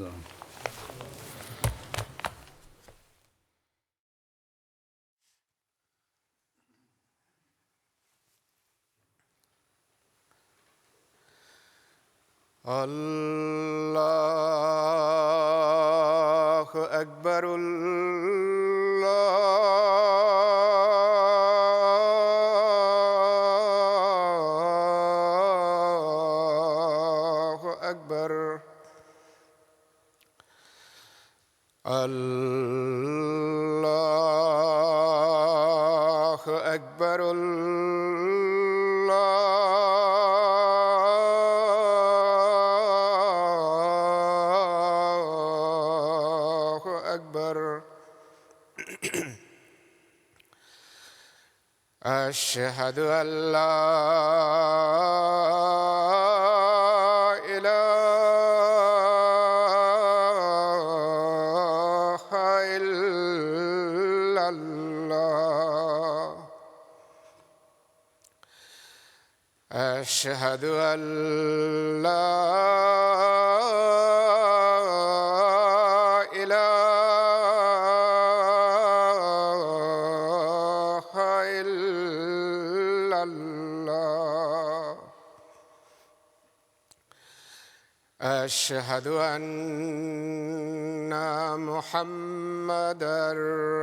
الله. الله أكبر. الله أكبر. الله أكبر. الله أكبر. أشهد أن لا إله إلا الله. أشهد أن لا إله إلا الله. أشهد أن محمدًا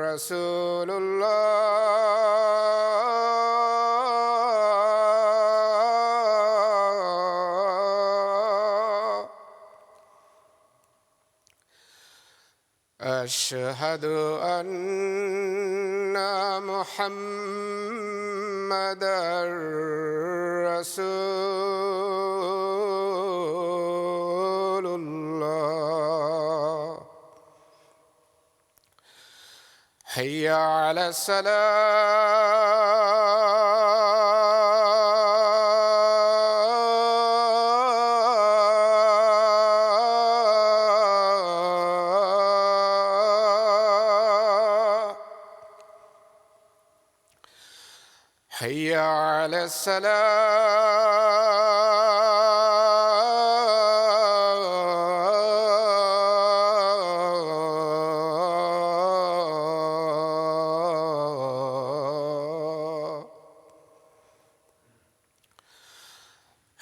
رسول الله. أشهد أن محمدًا رسول الله. حي على الصلاة. حي على الصلاة.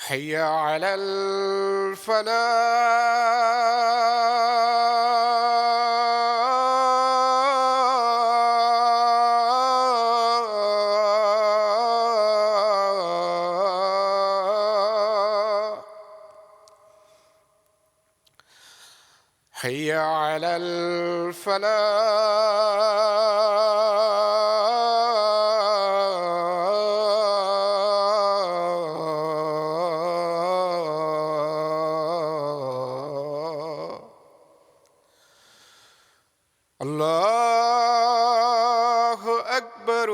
حي على الفلاح. حي على الفلاح. الله أكبر.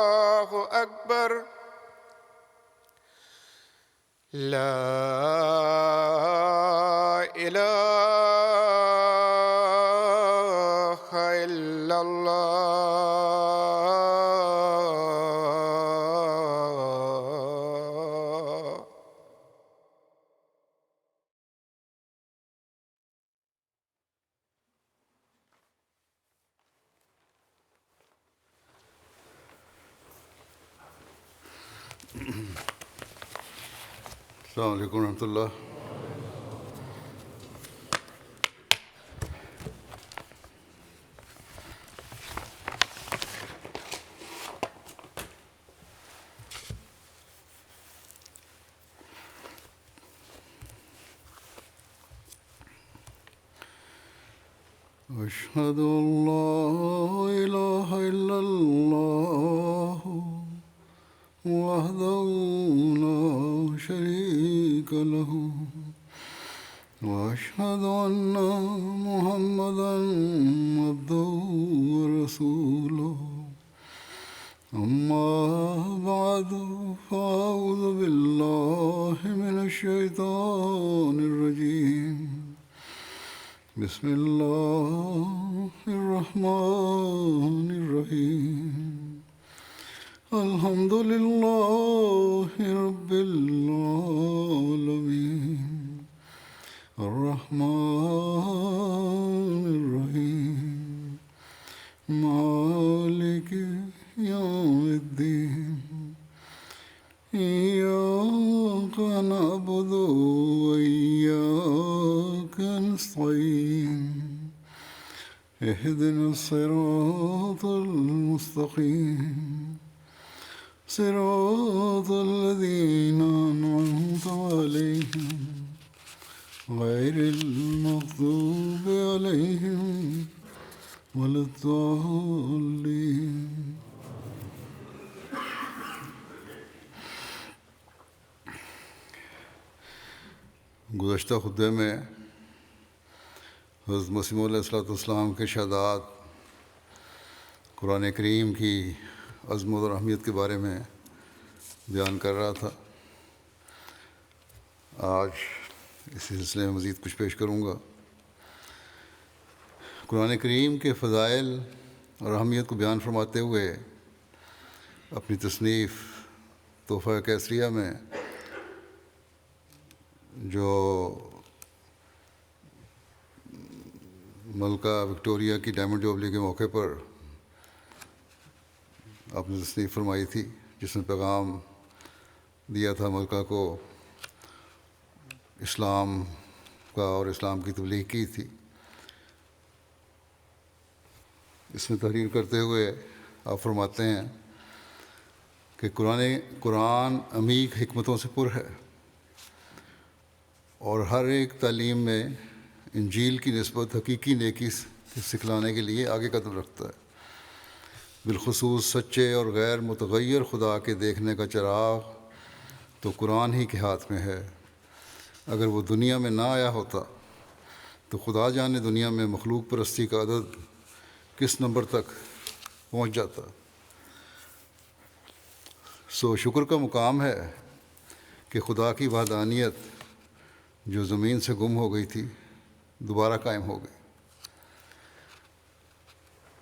الله أكبر. لا إله إلا الله. السلام علیکم ورحمۃ اللہ. أشهد أن لا إله إلا الله وحده لا شريك له وأشهد أن محمدًا عبده ورسوله. أما بعد فأعوذ بالله من الشيطان الرجيم. بسم الله الرحمن الرحيم الحمد لله رب العالمين الرحمن الرحيم مالك يوم الدين إياك نعبد وإياك نستعين اهدنا الصراط المستقيم صراط الذين أنعمت عليهم غير المغضوب عليهم ولا الضالين. گزشتہ خطبے میں حضرت مسیح علیہ السلام کے ارشادات قرآن کریم کی عظمت اور اہمیت کے بارے میں بیان کر رہا تھا. آج اس سلسلے میں مزید کچھ پیش کروں گا. قرآن کریم کے فضائل اور اہمیت کو بیان فرماتے ہوئے اپنی تصنیف تحفہ کیسریہ میں جو ملکہ وکٹوریہ کی ڈائمنڈ جوبلی کے موقع پر آپ نے تصنیف فرمائی تھی، جس میں پیغام دیا تھا ملکہ کو اسلام کا اور اسلام کی تبلیغ کی تھی، اس میں تحریر کرتے ہوئے آپ فرماتے ہیں کہ قرآن عمیق حکمتوں سے پر ہے اور ہر ایک تعلیم میں انجیل کی نسبت حقیقی نیکی سکھلانے کے لیے آگے قدم رکھتا ہے. بالخصوص سچے اور غیر متغیر خدا کے دیکھنے کا چراغ تو قرآن ہی کے ہاتھ میں ہے. اگر وہ دنیا میں نہ آیا ہوتا تو خدا جانے دنیا میں مخلوق پرستی کا عدد کس نمبر تک پہنچ جاتا. شکر کا مقام ہے کہ خدا کی وحدانیت جو زمین سے گم ہو گئی تھی دوبارہ قائم ہو گئی.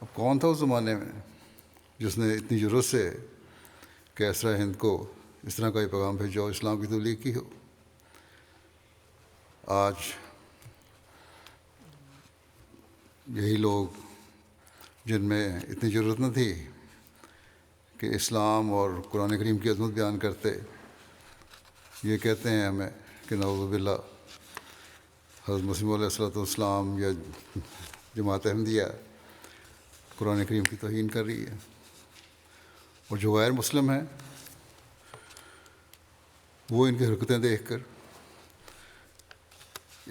اب کون تھا اس زمانے میں جس نے اتنی جرأت سے کیسرا ہند کو اس طرح کا یہ پیغام بھیجا اور اسلام کی تبلیغ کی ہو؟ آج یہی لوگ جن میں اتنی ضرورت نہ تھی کہ اسلام اور قرآن کریم کی عظمت بیان کرتے، یہ کہتے ہیں ہمیں کہ نعوذ باللہ حضرت مسیح علیہ السلام یا جماعت احمدیہ قرآن کریم کی توہین کر رہی ہے. اور جو غیر مسلم ہیں وہ ان کی حرکتیں دیکھ کر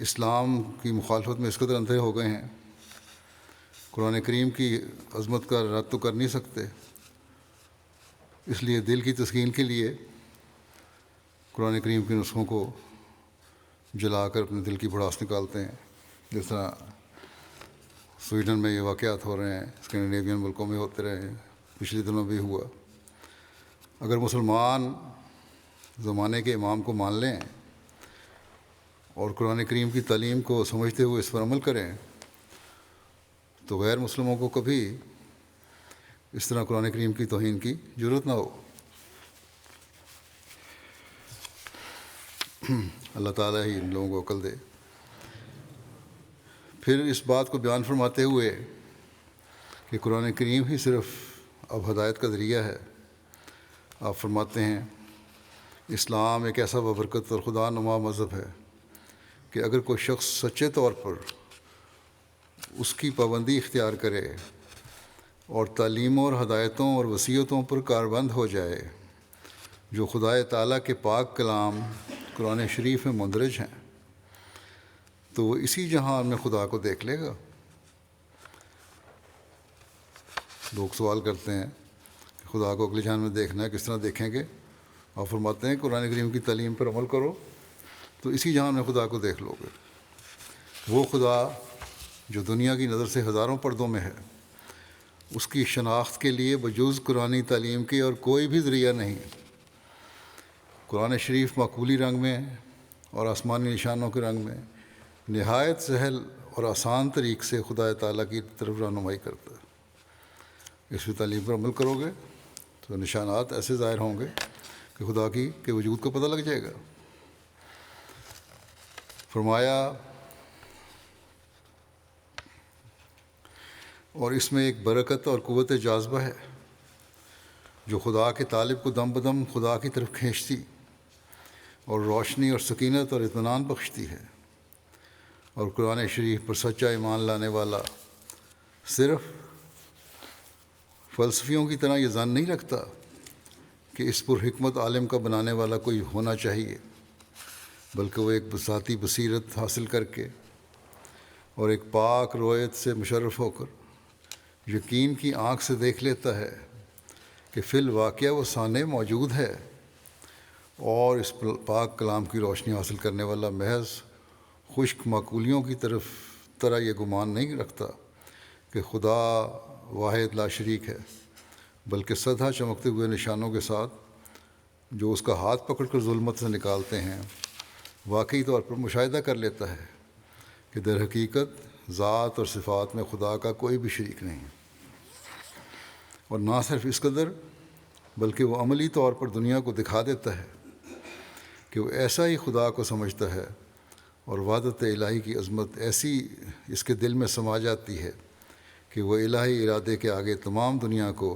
اسلام کی مخالفت میں اس قدر اندھے ہو گئے ہیں، قرآن کریم کی عظمت کا رد تو کر نہیں سکتے، اس لیے دل کی تسکین کے لیے قرآن کریم کے نسخوں کو جلا کر اپنے دل کی بھڑاس نکالتے ہیں. جس طرح سویڈن میں یہ واقعات ہو رہے ہیں، اسکینڈینیوین ملکوں میں ہوتے رہے ہیں، پچھلے دنوں بھی ہوا. اگر مسلمان زمانے کے امام کو مان لیں اور قرآن کریم کی تعلیم کو سمجھتے ہوئے اس پر عمل کریں تو غیر مسلموں کو کبھی اس طرح قرآن کریم کی توہین کی ضرورت نہ ہو. اللہ تعالیٰ ہی ان لوگوں کو عقل دے. پھر اس بات کو بیان فرماتے ہوئے کہ قرآن کریم ہی صرف اب ہدایت کا ذریعہ ہے، آپ فرماتے ہیں اسلام ایک ایسا بابرکت اور خدا نما مذہب ہے کہ اگر کوئی شخص سچے طور پر اس کی پابندی اختیار کرے اور تعلیموں اور ہدایتوں اور وصیتوں پر کاربند ہو جائے جو خدا تعالیٰ کے پاک کلام قرآن شریف میں مندرج ہیں، تو وہ اسی جہان میں خدا کو دیکھ لے گا. لوگ سوال کرتے ہیں کہ خدا کو اگلے جہان میں دیکھنا ہے، کس طرح دیکھیں گے؟ آپ فرماتے ہیں قرآن کریم کی تعلیم پر عمل کرو تو اسی جہان میں خدا کو دیکھ لو گے. وہ خدا جو دنیا کی نظر سے ہزاروں پردوں میں ہے، اس کی شناخت کے لیے بجوز قرآنی تعلیم کے اور کوئی بھی ذریعہ نہیں. قرآن شریف معقولی رنگ میں اور آسمانی نشانوں کے رنگ میں نہایت سہل اور آسان طریق سے خدا تعالیٰ کی طرف رہنمائی کرتا ہے۔ اس تعلیم پر عمل کرو گے تو نشانات ایسے ظاہر ہوں گے کہ خدا کے وجود کو پتہ لگ جائے گا۔ فرمایا اور اس میں ایک برکت اور قوت جاذبہ ہے جو خدا کے طالب کو دم بدم خدا کی طرف کھینچتی اور روشنی اور سکینت اور اطمینان بخشتی ہے۔ اور قرآن شریف پر سچا ایمان لانے والا صرف فلسفیوں کی طرح یہ ظن نہیں رکھتا کہ اس پر حکمت عالم کا بنانے والا کوئی ہونا چاہیے، بلکہ وہ ایک ذاتی بصیرت حاصل کر کے اور ایک پاک رویت سے مشرف ہو کر یقین کی آنکھ سے دیکھ لیتا ہے کہ فی الواقعہ وہ صانع موجود ہے، اور اس پاک کلام کی روشنی حاصل کرنے والا محض خشک معقولیوں کی طرح یہ گمان نہیں رکھتا کہ خدا واحد لا شریک ہے، بلکہ سدھا چمکتے ہوئے نشانوں کے ساتھ جو اس کا ہاتھ پکڑ کر ظلمت سے نکالتے ہیں واقعی طور پر مشاہدہ کر لیتا ہے کہ در حقیقت ذات اور صفات میں خدا کا کوئی بھی شریک نہیں، اور نہ صرف اس قدر بلکہ وہ عملی طور پر دنیا کو دکھا دیتا ہے کہ وہ ایسا ہی خدا کو سمجھتا ہے، اور وحدت الہی کی عظمت ایسی اس کے دل میں سما جاتی ہے کہ وہ الہی ارادے کے آگے تمام دنیا کو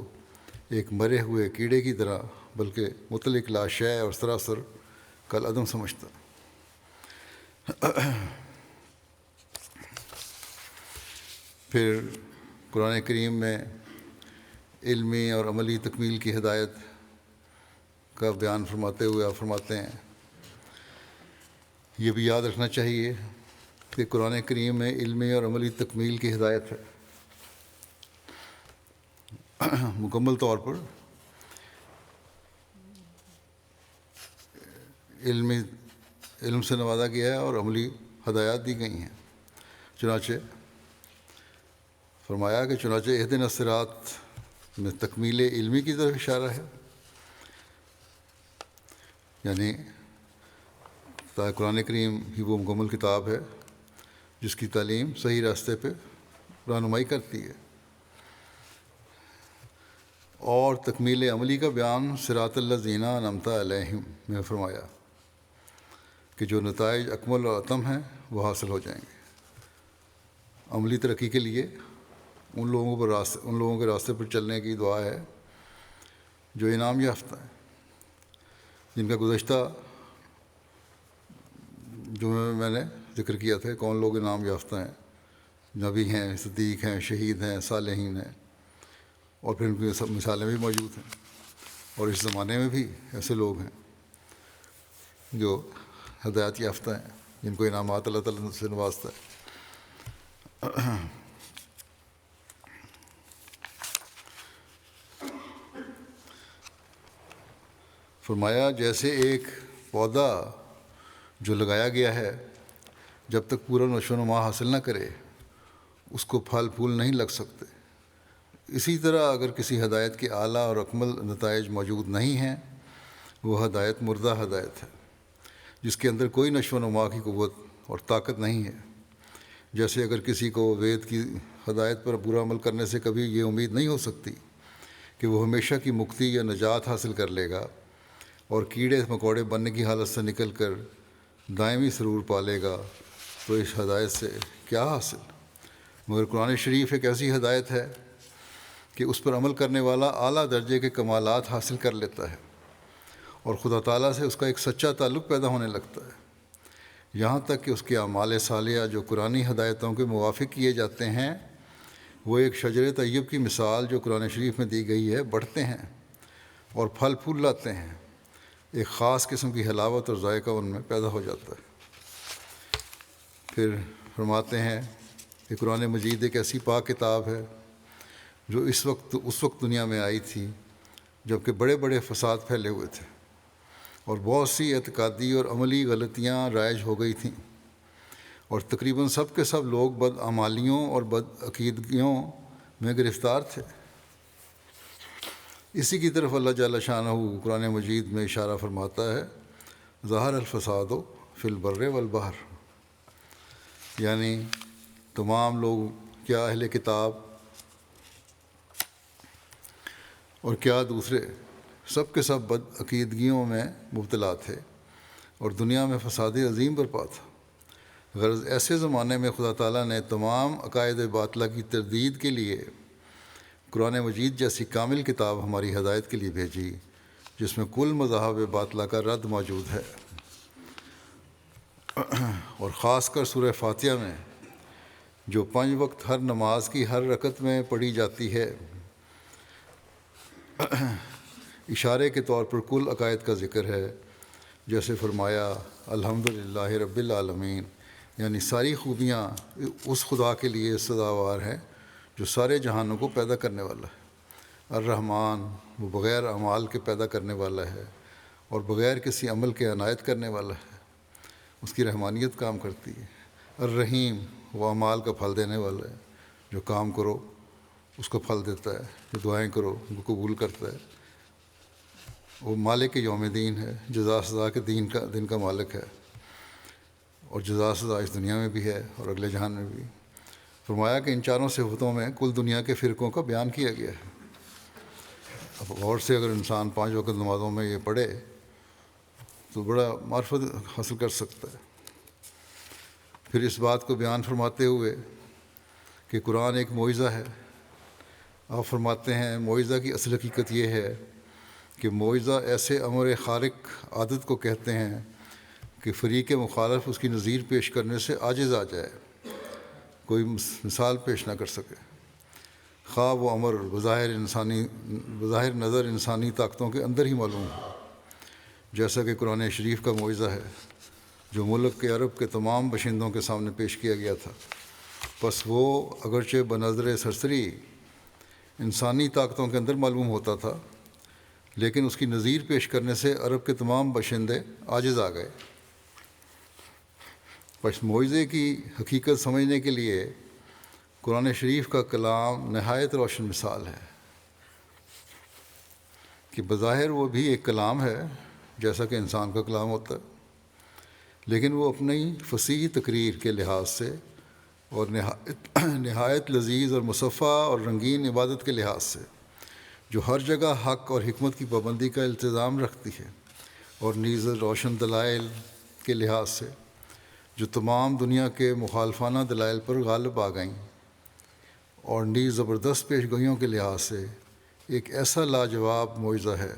ایک مرے ہوئے کیڑے کی طرح بلکہ مطلق لا شے اور سراسر کالعدم سمجھتا۔ پھر قرآن کریم میں علمی اور عملی تکمیل کی ہدایت کا بیان فرماتے ہوئے آپ فرماتے ہیں، یہ بھی یاد رکھنا چاہیے کہ قرآن کریم میں علمی اور عملی تکمیل کی ہدایت ہے۔ مکمل طور پر علم سے نوازا گیا ہے اور عملی ہدایات دی گئی ہیں۔ چنانچہ فرمایا کہ چنانچہ اہدنا الصراط میں تکمیل علمی کی طرف اشارہ ہے، یعنی قرآن کریم ہی وہ مکمل کتاب ہے جس کی تعلیم صحیح راستے پہ رہنمائی کرتی ہے، اور تکمیل عملی کا بیان صراط الذین انعمت علیہم میں فرمایا کہ جو نتائج اکمل اور اتم ہیں وہ حاصل ہو جائیں گے۔ عملی ترقی کے لیے ان لوگوں کے راستے پر چلنے کی دعا ہے جو انعام یافتہ ہیں، جن کا گزشتہ جو میں نے ذکر کیا تھا کون لوگ انعام یافتہ ہیں، نبی ہیں، صدیق ہیں، شہید ہیں، صالحین ہیں، اور پھر ان کی سب مثالیں بھی موجود ہیں، اور اس زمانے میں بھی ایسے لوگ ہیں جو ہدایت یافتہ ہیں جن کو انعامات اللہ تعالیٰ سے نوازتا ہے۔ فرمایا جیسے ایک پودا جو لگایا گیا ہے جب تک پورا نشو و نما حاصل نہ کرے اس کو پھل پھول نہیں لگ سکتے، اسی طرح اگر کسی ہدایت کے اعلیٰ اور اکمل نتائج موجود نہیں ہیں وہ ہدایت مردہ ہدایت ہے جس کے اندر کوئی نشو و نما کی قوت اور طاقت نہیں ہے۔ جیسے اگر کسی کو وید کی ہدایت پر پورا عمل کرنے سے کبھی یہ امید نہیں ہو سکتی کہ وہ ہمیشہ کی مکتی یا نجات حاصل کر لے گا اور کیڑے مکوڑے بننے کی حالت سے نکل کر دائمی سرور پالے گا، تو اس ہدایت سے کیا حاصل؟ مگر قرآن شریف ایک ایسی ہدایت ہے کہ اس پر عمل کرنے والا اعلیٰ درجے کے کمالات حاصل کر لیتا ہے اور خدا تعالیٰ سے اس کا ایک سچا تعلق پیدا ہونے لگتا ہے، یہاں تک کہ اس کے اعمال صالحہ جو قرآنی ہدایتوں کے موافق کیے جاتے ہیں وہ ایک شجر طیب کی مثال جو قرآن شریف میں دی گئی ہے بڑھتے ہیں اور پھل پھول لاتے ہیں، ایک خاص قسم کی حلاوت اور ذائقہ ان میں پیدا ہو جاتا ہے۔ پھر فرماتے ہیں کہ قرآن مجید ایک ایسی پاک کتاب ہے جو اس وقت دنیا میں آئی تھی جب کہ بڑے بڑے فساد پھیلے ہوئے تھے اور بہت سی اعتقادی اور عملی غلطیاں رائج ہو گئی تھیں، اور تقریباً سب کے سب لوگ بدعمالیوں اور بدعقیدگیوں میں گرفتار تھے۔ اسی کی طرف اللہ جل شانہ قرآن مجید میں اشارہ فرماتا ہے، ظہر الفساد فی البر والبحر، یعنی تمام لوگ، کیا اہل کتاب اور کیا دوسرے، سب کے سب بد عقیدگیوں میں مبتلا تھے اور دنیا میں فساد عظیم برپا تھا۔ غرض ایسے زمانے میں خدا تعالیٰ نے تمام عقائد باطلہ کی تردید کے لیے قرآن مجید جیسی کامل کتاب ہماری ہدایت کے لیے بھیجی، جس میں کل مذاہب باطلہ کا رد موجود ہے۔ اور خاص کر سورہ فاتحہ میں جو 5 وقت ہر نماز کی ہر رکعت میں پڑھی جاتی ہے، اشارے کے طور پر کل عقائد کا ذکر ہے، جیسے فرمایا الحمدللہ رب العالمین، یعنی ساری خوبیاں اس خدا کے لیے سزاوار ہیں جو سارے جہانوں کو پیدا کرنے والا ہے۔ الرحمن، وہ بغیر اعمال کے پیدا کرنے والا ہے اور بغیر کسی عمل کے عنایت کرنے والا ہے، اس کی رحمانیت کام کرتی ہے۔ الرحیم، وہ اعمال کا پھل دینے والا ہے، جو کام کرو اس کو پھل دیتا ہے، جو دعائیں کرو وہ قبول کرتا ہے۔ وہ مالک یوم دین ہے، جزا سزا کے دن کا مالک ہے، اور جزا سزا اس دنیا میں بھی ہے اور اگلے جہان میں بھی۔ فرمایا کہ ان چاروں صفتوں میں کل دنیا کے فرقوں کا بیان کیا گیا ہے۔ اب غور سے اگر انسان 5 وقت نمازوں میں یہ پڑھے تو بڑا معرفت حاصل کر سکتا ہے۔ پھر اس بات کو بیان فرماتے ہوئے کہ قرآن ایک معجزہ ہے، آپ فرماتے ہیں معجزہ کی اصل حقیقت یہ ہے کہ معجزہ ایسے امر خارق عادت کو کہتے ہیں کہ فریق مخالف اس کی نظیر پیش کرنے سے عاجز آ جائے، کوئی مثال پیش نہ کر سکے، خواہ وہ امر بظاہر نظر انسانی طاقتوں کے اندر ہی معلوم ہو، جیسا کہ قرآن شریف کا معجزہ ہے جو ملک کے عرب کے تمام باشندوں کے سامنے پیش کیا گیا تھا۔ پس وہ اگرچہ بنظر سرسری انسانی طاقتوں کے اندر معلوم ہوتا تھا، لیکن اس کی نظیر پیش کرنے سے عرب کے تمام باشندے عاجز آ گئے۔ پس معجزے کی حقیقت سمجھنے کے لیے قرآن شریف کا کلام نہایت روشن مثال ہے کہ بظاہر وہ بھی ایک کلام ہے جیسا کہ انسان کا کلام ہوتا ہے، لیکن وہ اپنی فصیح تقریر کے لحاظ سے اور نہایت لذیذ اور مصفہ اور رنگین عبادت کے لحاظ سے، جو ہر جگہ حق اور حکمت کی پابندی کا التزام رکھتی ہے، اور نیز روشن دلائل کے لحاظ سے جو تمام دنیا کے مخالفانہ دلائل پر غالب آ گئیں، اور نیز زبردست پیش گوئیوں کے لحاظ سے ایک ایسا لاجواب معجزہ ہے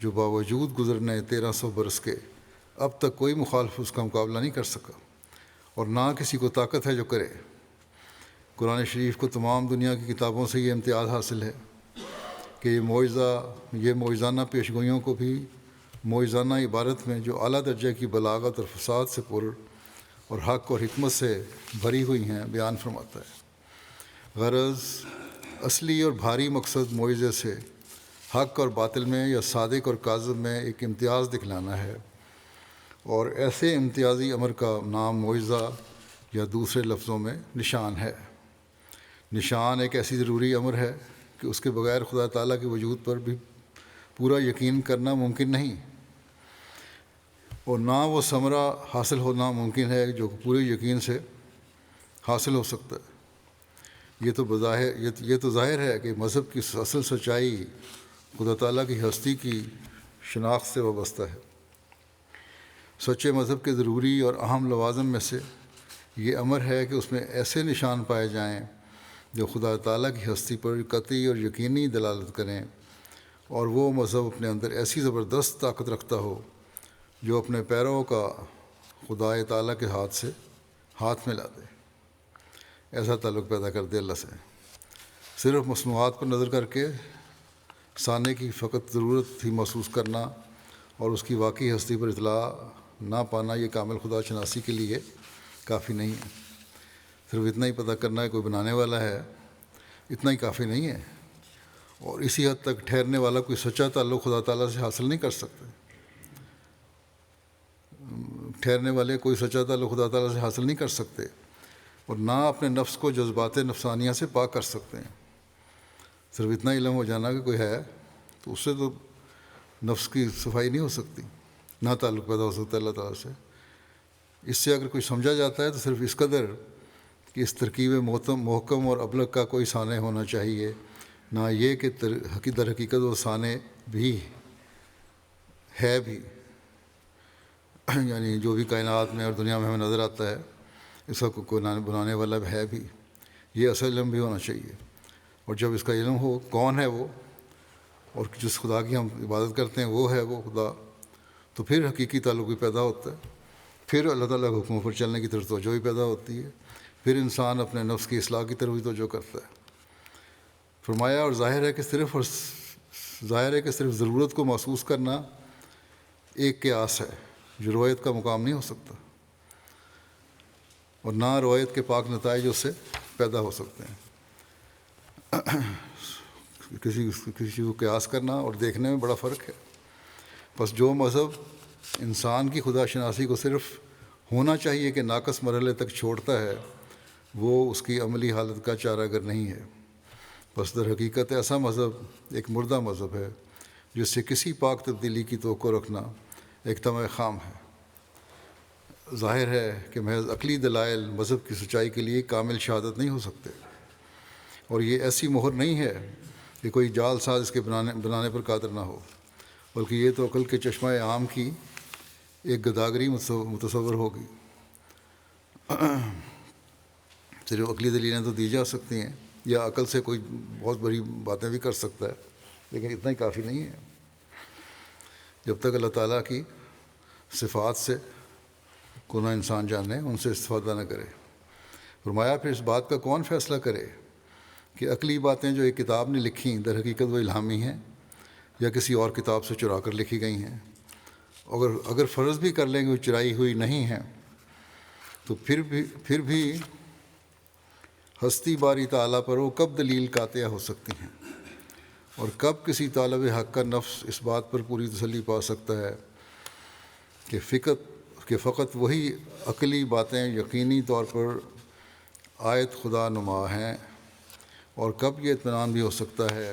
جو باوجود گزرنے 1300 برس کے اب تک کوئی مخالف اس کا مقابلہ نہیں کر سکا، اور نہ کسی کو طاقت ہے جو کرے۔ قرآن شریف کو تمام دنیا کی کتابوں سے یہ امتیاز حاصل ہے کہ یہ معجزانہ پیش گوئیوں کو بھی معجزانہ عبارت میں جو اعلیٰ درجے کی بلاغت اور فصاحت سے پر اور حق اور حکمت سے بھری ہوئی ہیں بیان فرماتا ہے۔ غرض اصلی اور بھاری مقصد معجزے سے حق اور باطل میں یا صادق اور کاذب میں ایک امتیاز دکھلانا ہے، اور ایسے امتیازی امر کا نام معجزہ یا دوسرے لفظوں میں نشان ہے۔ نشان ایک ایسی ضروری امر ہے کہ اس کے بغیر خدا تعالیٰ کے وجود پر بھی پورا یقین کرنا ممکن نہیں، اور نہ وہ ثمرہ حاصل ہونا ممکن ہے جو پورے یقین سے حاصل ہو سکتا ہے۔ یہ تو ظاہر ہے کہ مذہب کی اصل سچائی خدا تعالیٰ کی ہستی کی شناخت سے وابستہ ہے۔ سچے مذہب کے ضروری اور اہم لوازم میں سے یہ امر ہے کہ اس میں ایسے نشان پائے جائیں جو خدا تعالیٰ کی ہستی پر قطعی اور یقینی دلالت کریں، اور وہ مذہب اپنے اندر ایسی زبردست طاقت رکھتا ہو جو اپنے پیروں کا خدا تعالیٰ کے ہاتھ میں لا دے، ایسا تعلق پیدا کر دے اللہ سے۔ صرف مصنوعات پر نظر کر کے سانے کی فقط ضرورت ہی محسوس کرنا اور اس کی واقعی ہستی پر اطلاع نہ پانا یہ کامل خدا شناسی کے لیے کافی نہیں ہے۔ صرف اتنا ہی پتہ کرنا ہے کوئی بنانے والا ہے، اتنا ہی کافی نہیں ہے، اور اسی حد تک ٹھہرنے والا کوئی سچا تعلق خدا تعالیٰ سے حاصل نہیں کر سکتے۔ ٹھہرنے والے کوئی سچا تعلق خدا تعالیٰ سے حاصل نہیں کر سکتے، اور نہ اپنے نفس کو جذبات نفسانیہ سے پاک کر سکتے ہیں۔ صرف اتنا علم ہو جانا کہ کوئی ہے تو اس سے تو نفس کی صفائی نہیں ہو سکتی، نہ تعلق پیدا ہو سکتا اللہ تعالیٰ سے۔ اس سے اگر کوئی سمجھا جاتا ہے تو صرف اس قدر کہ اس ترکیب محکم اور ابلغ کا کوئی ثانیہ ہونا چاہیے، نہ یہ کہ در حقیقت وہ ثانیہ بھی ہے بھی، یعنی جو بھی کائنات میں اور دنیا میں ہمیں نظر آتا ہے اس کا کوئی بنانے والا بھی ہے بھی، یہ اصل علم بھی ہونا چاہیے۔ اور جب اس کا علم ہو کون ہے وہ، اور جس خدا کی ہم عبادت کرتے ہیں وہ ہے وہ خدا، تو پھر حقیقی تعلق بھی پیدا ہوتا ہے، پھر اللہ تعالیٰ کے حکموں پر چلنے کی طرف توجہ بھی پیدا ہوتی ہے، پھر انسان اپنے نفس کی اصلاح کی طرف بھی توجہ کرتا ہے۔ فرمایا اور ظاہر ہے کہ صرف ضرورت کو محسوس کرنا ایک قیاس ہے جو روایت کا مقام نہیں ہو سکتا، اور نہ روایت کے پاک نتائج اس سے پیدا ہو سکتے ہیں۔ کسی کو قیاس کرنا اور دیکھنے میں بڑا فرق ہے۔ بس جو مذہب انسان کی خدا شناسی کو صرف ہونا چاہیے کہ ناقص مرحلے تک چھوڑتا ہے، وہ اس کی عملی حالت کا چارہ گر نہیں ہے۔ بس در حقیقت ایسا مذہب ایک مردہ مذہب ہے جس سے کسی پاک تبدیلی کی توقع رکھنا ایک طمع خام ہے۔ ظاہر ہے کہ محض عقلی دلائل مذہب کی سچائی کے لیے کامل شہادت نہیں ہو سکتے، اور یہ ایسی مہر نہیں ہے کہ کوئی جال ساز اس کے بنانے پر قادر نہ ہو، بلکہ یہ تو عقل کے چشمہ عام کی ایک گداگری متصور ہوگی۔ صرف عقلی دلیلیں تو دی جا سکتی ہیں، یا عقل سے کوئی بہت بڑی باتیں بھی کر سکتا ہے، لیکن اتنا ہی کافی نہیں ہے۔ جب تک اللہ تعالیٰ کی صفات سے کو نہ انسان جانے، ان سے استفادہ نہ کرے۔ فرمایا پھر اس بات کا کون فیصلہ کرے کہ عقلی باتیں جو ایک کتاب نے لکھیں در حقیقت وہ الہامی ہیں یا کسی اور کتاب سے چرا کر لکھی گئی ہیں؟ اگر فرض بھی کر لیں کہ وہ چرائی ہوئی نہیں ہیں، تو پھر بھی ہستی باری تعالیٰ پر وہ کب دلیل قاطع ہو سکتی ہیں، اور کب کسی طالب حق کا نفس اس بات پر پوری تسلی پا سکتا ہے کہ فقط وہی عقلی باتیں یقینی طور پر آیت خدا نما ہیں، اور کب یہ اطمینان بھی ہو سکتا ہے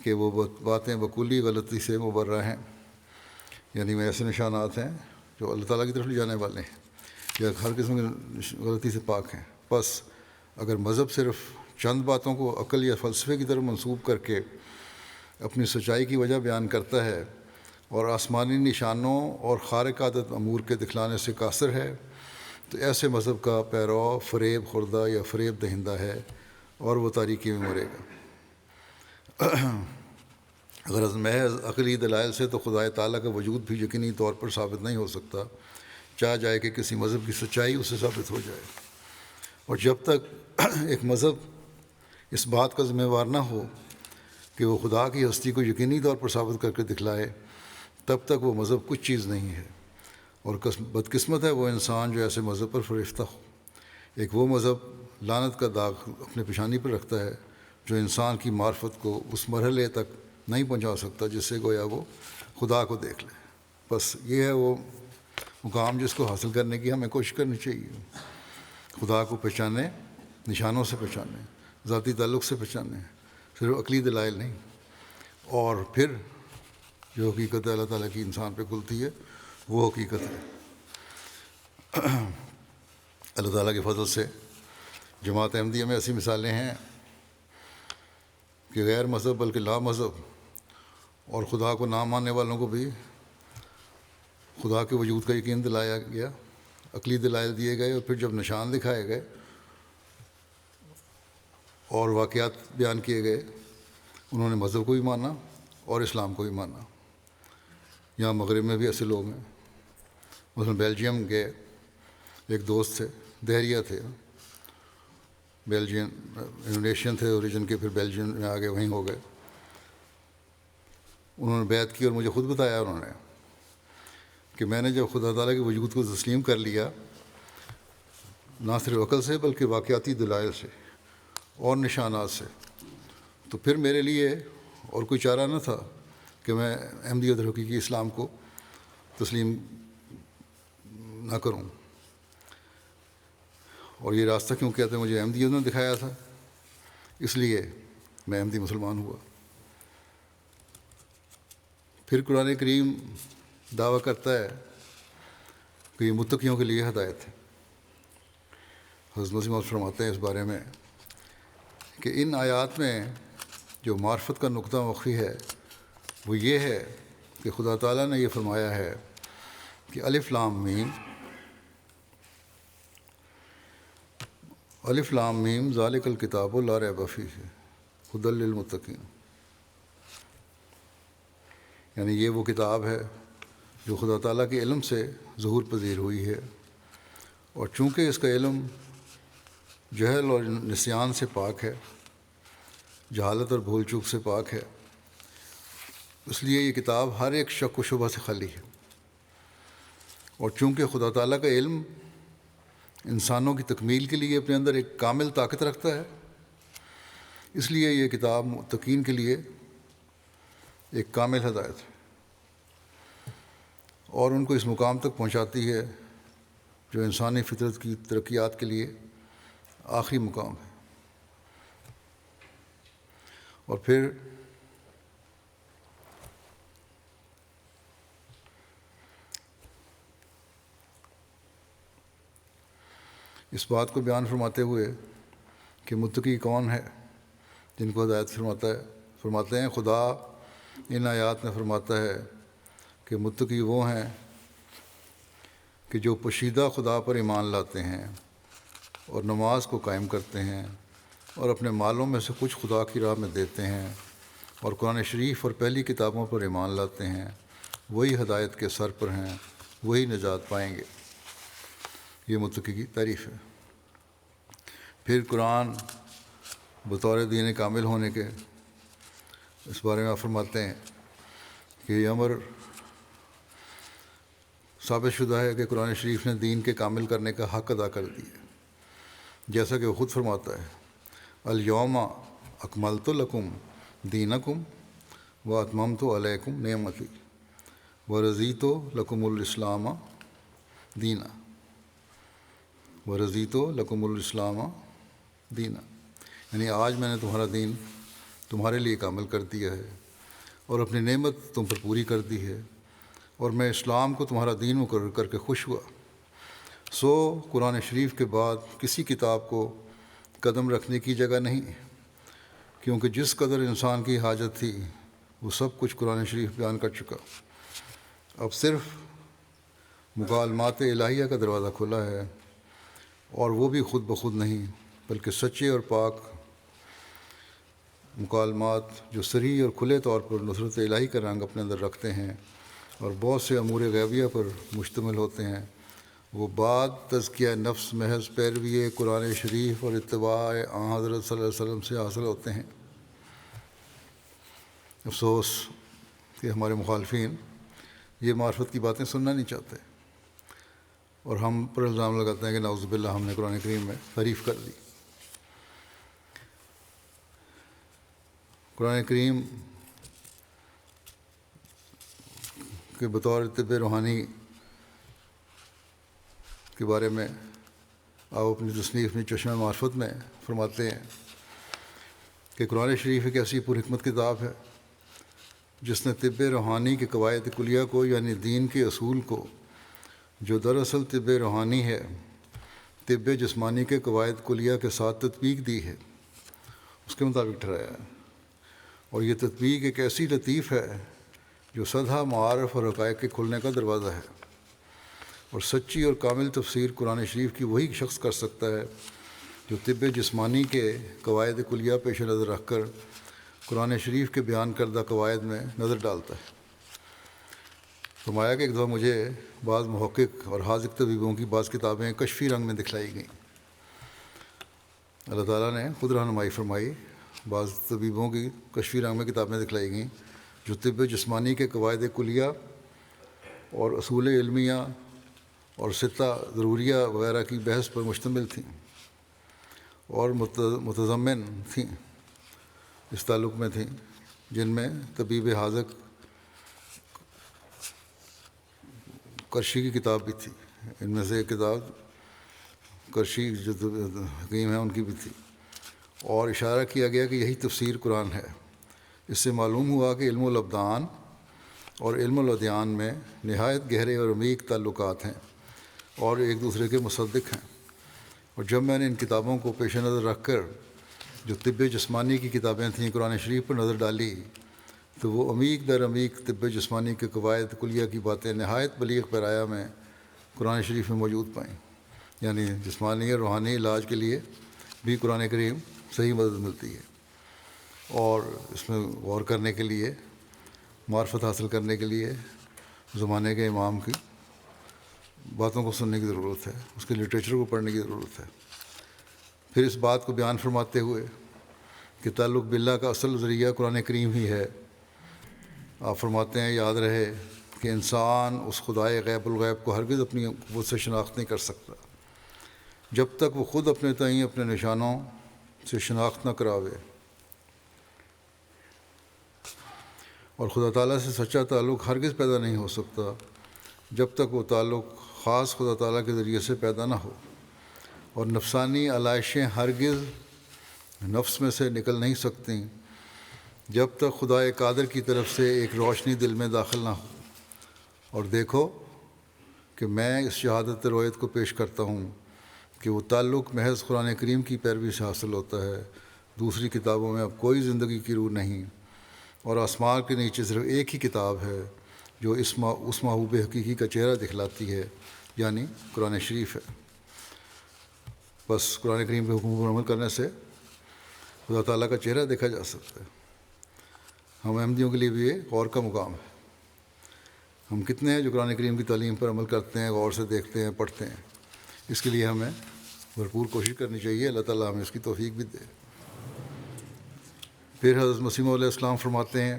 کہ وہ باتیں بکلی غلطی سے مبرہ ہیں، یعنی میں ایسے نشانات ہیں جو اللہ تعالیٰ کی طرف لے جانے والے ہیں یا ہر قسم کی غلطی سے پاک ہیں۔ بس اگر مذہب صرف چند باتوں کو عقل یا فلسفے کی طرف منسوب کر کے اپنی سچائی کی وجہ بیان کرتا ہے اور آسمانی نشانوں اور خارق عادت امور کے دکھلانے سے قاصر ہے، تو ایسے مذہب کا پیرو فریب خوردہ یا فریب دہندہ ہے، اور وہ تاریکی میں مرے گا۔ اگر محض عقلی دلائل سے تو خدا تعالیٰ کا وجود بھی یقینی طور پر ثابت نہیں ہو سکتا، چاہ جائے کہ کسی مذہب کی سچائی اسے ثابت ہو جائے۔ اور جب تک ایک مذہب اس بات کا ذمہ وار نہ ہو کہ وہ خدا کی ہستی کو یقینی طور پر ثابت کر کے دکھلائے، تب تک وہ مذہب کچھ چیز نہیں ہے، اور بدقسمت ہے وہ انسان جو ایسے مذہب پر فریفتہ ہو۔ ایک وہ مذہب لعنت کا داغ اپنے پیشانی پر رکھتا ہے جو انسان کی معرفت کو اس مرحلے تک نہیں پہنچا سکتا جس سے گویا وہ خدا کو دیکھ لے۔ بس یہ ہے وہ مقام جس کو حاصل کرنے کی ہمیں کوشش کرنی چاہیے۔ خدا کو پہچانے، نشانوں سے پہچانے، ذاتی تعلق سے پہچانے، صرف عقلی دلائل نہیں۔ اور پھر جو حقیقت اللہ تعالیٰ کی انسان پہ کھلتی ہے وہ حقیقت ہے۔ اللہ تعالیٰ کے فضل سے جماعت احمدیہ میں ایسی مثالیں ہیں کہ غیر مذہب بلکہ لا مذہب اور خدا کو نہ ماننے والوں کو بھی خدا کے وجود کا یقین دلایا گیا، عقلی دلائل دیے گئے، اور پھر جب نشان دکھائے گئے اور واقعات بیان کیے گئے، انہوں نے مذہب کو بھی مانا اور اسلام کو بھی مانا۔ یہاں مغرب میں بھی ایسے لوگ ہیں، مثلا بیلجیم گئے، ایک دوست تھے، دہریہ تھے، بیلجین انڈونیشین تھے اوریجن کے، پھر بیلجین میں آگے وہیں ہو گئے۔ انہوں نے بیعت کی اور مجھے خود بتایا انہوں نے کہ میں نے جب خدا تعالیٰ کے وجود کو تسلیم کر لیا، نہ صرف عقل سے بلکہ واقعاتی دلائل سے اور نشانات سے، تو پھر میرے لیے اور کوئی چارہ نہ تھا کہ میں احمدیت اور حقیقی اسلام کو تسلیم نہ کروں۔ اور یہ راستہ کیوں کہتے ہیں؟ مجھے احمدیت نے دکھایا تھا، اس لیے میں احمدی مسلمان ہوا۔ پھر قرآن کریم دعویٰ کرتا ہے کہ یہ متقیوں کے لیے ہدایت ہے، حضرت مسیح موعود فرماتے ہیں اس بارے میں کہ ان آیات میں جو معرفت کا نقطہ مخفی ہے وہ یہ ہے کہ خدا تعالیٰ نے یہ فرمایا ہے کہ الف لام میم ذالک الکتاب لا ریب فیہ ھدی للمتقین، یعنی یہ وہ کتاب ہے جو خدا تعالیٰ کے علم سے ظہور پذیر ہوئی ہے، اور چونکہ اس کا علم جہل اور نسیان سے پاک ہے، جہالت اور بھول چوک سے پاک ہے، اس لیے یہ کتاب ہر ایک شک و شبہ سے خالی ہے، اور چونکہ خدا تعالیٰ کا علم انسانوں کی تکمیل کے لیے اپنے اندر ایک کامل طاقت رکھتا ہے، اس لیے یہ کتاب متقین کے لیے ایک کامل ہدایت ہے اور ان کو اس مقام تک پہنچاتی ہے جو انسانی فطرت کی ترقیات کے لیے آخری مقام ہے۔ اور پھر اس بات کو بیان فرماتے ہوئے کہ متقی کون ہے جن کو ہدایت فرماتے ہیں، خدا ان آیات میں فرماتا ہے کہ متقی وہ ہیں کہ جو پوشیدہ خدا پر ایمان لاتے ہیں اور نماز کو قائم کرتے ہیں اور اپنے مالوں میں سے کچھ خدا کی راہ میں دیتے ہیں اور قرآن شریف اور پہلی کتابوں پر ایمان لاتے ہیں، وہی ہدایت کے سر پر ہیں، وہی نجات پائیں گے۔ یہ متقی کی تعریف ہے۔ پھر قرآن بطور دین کامل ہونے کے اس بارے میں آپ فرماتے ہیں کہ یہ امر ثابت شدہ ہے کہ قرآن شریف نے دین کے کامل کرنے کا حق ادا کر دیا، جیسا کہ وہ خود فرماتا ہے، الیوم اکملت لکم دینکم واتممت علیکم نعمتی ورضیت لکم الاسلام دینا یعنی آج میں نے تمہارا دین تمہارے لیے کامل کر دیا ہے اور اپنی نعمت تم پر پوری کر دی ہے، اور میں اسلام کو تمہارا دین مقرر کر کے خوش ہوا۔ سو قرآن شریف کے بعد کسی کتاب کو قدم رکھنے کی جگہ نہیں، کیونکہ جس قدر انسان کی حاجت تھی وہ سب کچھ قرآن شریف بیان کر چکا۔ اب صرف مکالمات الہیہ کا دروازہ کھلا ہے، اور وہ بھی خود بخود نہیں بلکہ سچے اور پاک مکالمات جو صریح اور کھلے طور پر نصرت الہی کا رنگ اپنے اندر رکھتے ہیں اور بہت سے امور غیبیہ پر مشتمل ہوتے ہیں، وہ بعد تزکیہ نفس محض پیروی قرآن شریف اور اتباع آن حضرت صلی اللہ علیہ وسلم سے حاصل ہوتے ہیں۔ افسوس کہ ہمارے مخالفین یہ معرفت کی باتیں سننا نہیں چاہتے، اور ہم پر الزام لگاتے ہیں کہ نعوذ باللہ ہم نے قرآن کریم میں تعریف کر دی۔ قرآن کریم کے بطور طب روحانی کے بارے میں آپ اپنی تصنیف میں چشمہ معرفت میں فرماتے ہیں کہ قرآن شریف ایک ایسی پرحکمت کتاب ہے جس نے طب روحانی کے قواعد کلیہ کو، یعنی دین کے اصول کو، جو دراصل طب روحانی ہے، طب جسمانی کے قواعد کلیہ کے ساتھ تطبیق دی ہے، اس کے مطابق ٹھہرایا ہے، اور یہ تطبیق ایک ایسی لطیف ہے جو سدھا معارف اور حقائق کے کھلنے کا دروازہ ہے، اور سچی اور کامل تفسیر قرآن شریف کی وہی شخص کر سکتا ہے جو طب جسمانی کے قواعد کلیہ پیش نظر رکھ کر قرآن شریف کے بیان کردہ قواعد میں نظر ڈالتا ہے۔ فرمایا کہ ایک دفعہ مجھے بعض محقق اور حاذق طبیبوں کی بعض کتابیں کشفی رنگ میں دکھلائی گئیں۔ اللہ تعالیٰ نے خود رہنمائی فرمائی، بعض طبیبوں کی کشفی رنگ میں کتابیں دکھلائی گئیں جو طب جسمانی کے قواعد کلیہ اور اصول علمیہ اور ستہ ضروریہ وغیرہ کی بحث پر مشتمل تھیں اور متضمن تھیں، اس تعلق میں تھیں، جن میں طبیب حاذق کرشی کی کتاب بھی تھی، ان میں سے ایک کتاب کرشی جو حکیم ہیں ان کی بھی تھی، اور اشارہ کیا گیا کہ یہی تفسیر قرآن ہے۔ اس سے معلوم ہوا کہ علم الابدان اور علم الادیان میں نہایت گہرے اور عمیق تعلقات ہیں اور ایک دوسرے کے مصدق ہیں، اور جب میں نے ان کتابوں کو پیش نظر رکھ کر جو طب جسمانی کی کتابیں تھیں قرآن شریف پر نظر ڈالی تو وہ عمیق در عمیق طب جسمانی کے قواعد کلیہ کی باتیں نہایت بلیغ پیرایا میں قرآن شریف میں موجود پائیں. یعنی جسمانی اور روحانی علاج کے لیے بھی قرآن کریم صحیح مدد ملتی ہے، اور اس میں غور کرنے کے لیے، معرفت حاصل کرنے کے لیے زمانے کے امام کی باتوں کو سننے کی ضرورت ہے، اس کے لٹریچر کو پڑھنے کی ضرورت ہے. پھر اس بات کو بیان فرماتے ہوئے کہ تعلق باللہ کا اصل ذریعہ قرآن کریم ہی ہے، آپ فرماتے ہیں یاد رہے کہ انسان اس خدائے غیب الغیب کو ہرگز اپنی قوت سے شناخت نہیں کر سکتا جب تک وہ خود اپنے تئیں اپنے نشانوں سے شناخت نہ کراوے، اور خدا تعالیٰ سے سچا تعلق ہرگز پیدا نہیں ہو سکتا جب تک وہ تعلق خاص خدا تعالیٰ کے ذریعے سے پیدا نہ ہو، اور نفسانی علائشیں ہرگز نفس میں سے نکل نہیں سکتیں جب تک خدائے قادر کی طرف سے ایک روشنی دل میں داخل نہ ہو. اور دیکھو کہ میں اس شہادت رویت کو پیش کرتا ہوں کہ وہ تعلق محض قرآن کریم کی پیروی سے حاصل ہوتا ہے، دوسری کتابوں میں اب کوئی زندگی کی روح نہیں، اور آسمان کے نیچے صرف ایک ہی کتاب ہے جو اس محبوب حقیقی کا چہرہ دکھلاتی ہے، یعنی قرآن شریف ہے. بس قرآن کریم کے حکم پر عمل کرنے سے خدا تعالیٰ کا چہرہ دیکھا جا سکتا ہے. ہم احمدیوں کے لیے بھی یہ غور کا مقام ہے. ہم کتنے ہیں جو قرآن کریم کی تعلیم پر عمل کرتے ہیں، غور سے دیکھتے ہیں، پڑھتے ہیں. اس کے لیے ہمیں بھرپور کوشش کرنی چاہیے، اللہ تعالیٰ ہمیں اس کی توفیق بھی دے. پھر حضرت مسیح علیہ السلام فرماتے ہیں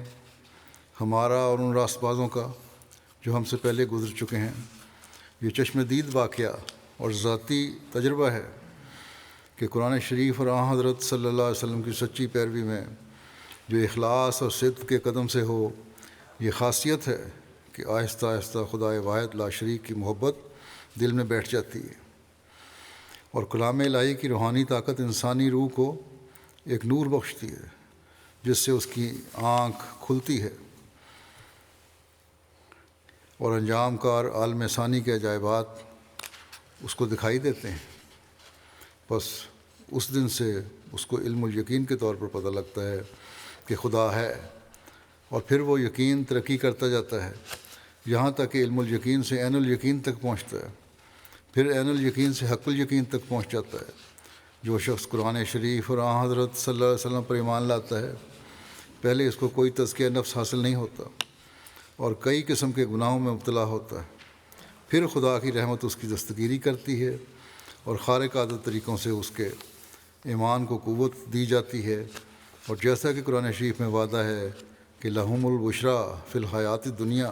ہمارا اور ان راست بازوں کا جو ہم سے پہلے گزر چکے ہیں یہ چشم دید واقعہ اور ذاتی تجربہ ہے کہ قرآن شریف اور آن حضرت صلی اللہ علیہ وسلم کی سچی پیروی میں جو اخلاص اور صدق کے قدم سے ہو، یہ خاصیت ہے کہ آہستہ آہستہ خدائے واحد لا شریک کی محبت دل میں بیٹھ جاتی ہے، اور کلام الہی کی روحانی طاقت انسانی روح کو ایک نور بخشتی ہے جس سے اس کی آنکھ کھلتی ہے اور انجام کار عالم ثانی کے عجائبات اس کو دکھائی دیتے ہیں. بس اس دن سے اس کو علم الیقین کے طور پر پتہ لگتا ہے کہ خدا ہے، اور پھر وہ یقین ترقی کرتا جاتا ہے یہاں تک کہ علم الیقین سے عین الیقین تک پہنچتا ہے، پھر عین الیقین سے حق الیقین تک پہنچ جاتا ہے. جو شخص قرآن شریف اور آن حضرت صلی اللہ علیہ وسلم پر ایمان لاتا ہے پہلے اس کو کوئی تزکیہ نفس حاصل نہیں ہوتا اور کئی قسم کے گناہوں میں مبتلا ہوتا ہے، پھر خدا کی رحمت اس کی دستگیری کرتی ہے اور خارق عادت طریقوں سے اس کے ایمان کو قوت دی جاتی ہے. اور جیسا کہ قرآن شریف میں وعدہ ہے کہ لہم البشریٰ فی الحیات دنیا،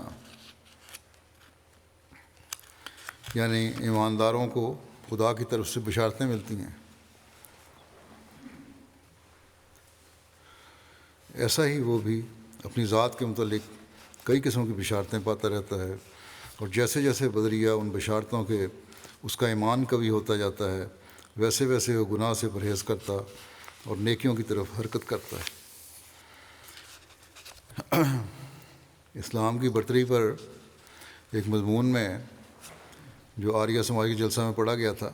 یعنی ایمانداروں کو خدا کی طرف سے بشارتیں ملتی ہیں. ایسا ہی وہ بھی اپنی ذات کے متعلق کئی قسم کی بشارتیں پاتا رہتا ہے، اور جیسے جیسے بدریہ ان بشارتوں کے اس کا ایمان قوی ہوتا جاتا ہے ویسے ویسے وہ گناہ سے پرہیز کرتا اور نیکیوں کی طرف حرکت کرتا ہے. اسلام کی برتری پر ایک مضمون میں جو آریہ سماجی جلسہ میں پڑھا گیا تھا،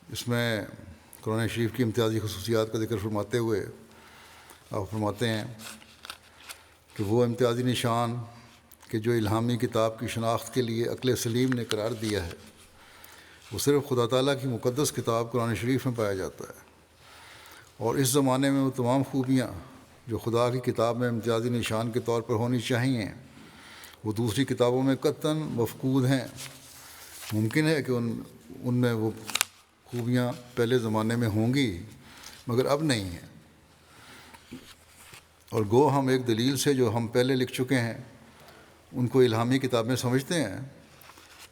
اس میں قرآن شریف کی امتیازی خصوصیات کا ذکر فرماتے ہوئے آپ فرماتے ہیں کہ وہ امتیازی نشان کہ جو الہامی کتاب کی شناخت کے لیے عقل سلیم نے قرار دیا ہے وہ صرف خدا تعالیٰ کی مقدس کتاب قرآن شریف میں پایا جاتا ہے، اور اس زمانے میں وہ تمام خوبیاں جو خدا کی کتاب میں امتیازی نشان کے طور پر ہونی چاہیے وہ دوسری کتابوں میں قطعاً مفقود ہیں. ممکن ہے کہ ان میں وہ خوبیاں پہلے زمانے میں ہوں گی مگر اب نہیں ہیں، اور گو ہم ایک دلیل سے جو ہم پہلے لکھ چکے ہیں ان کو الہامی کتابیں سمجھتے ہیں،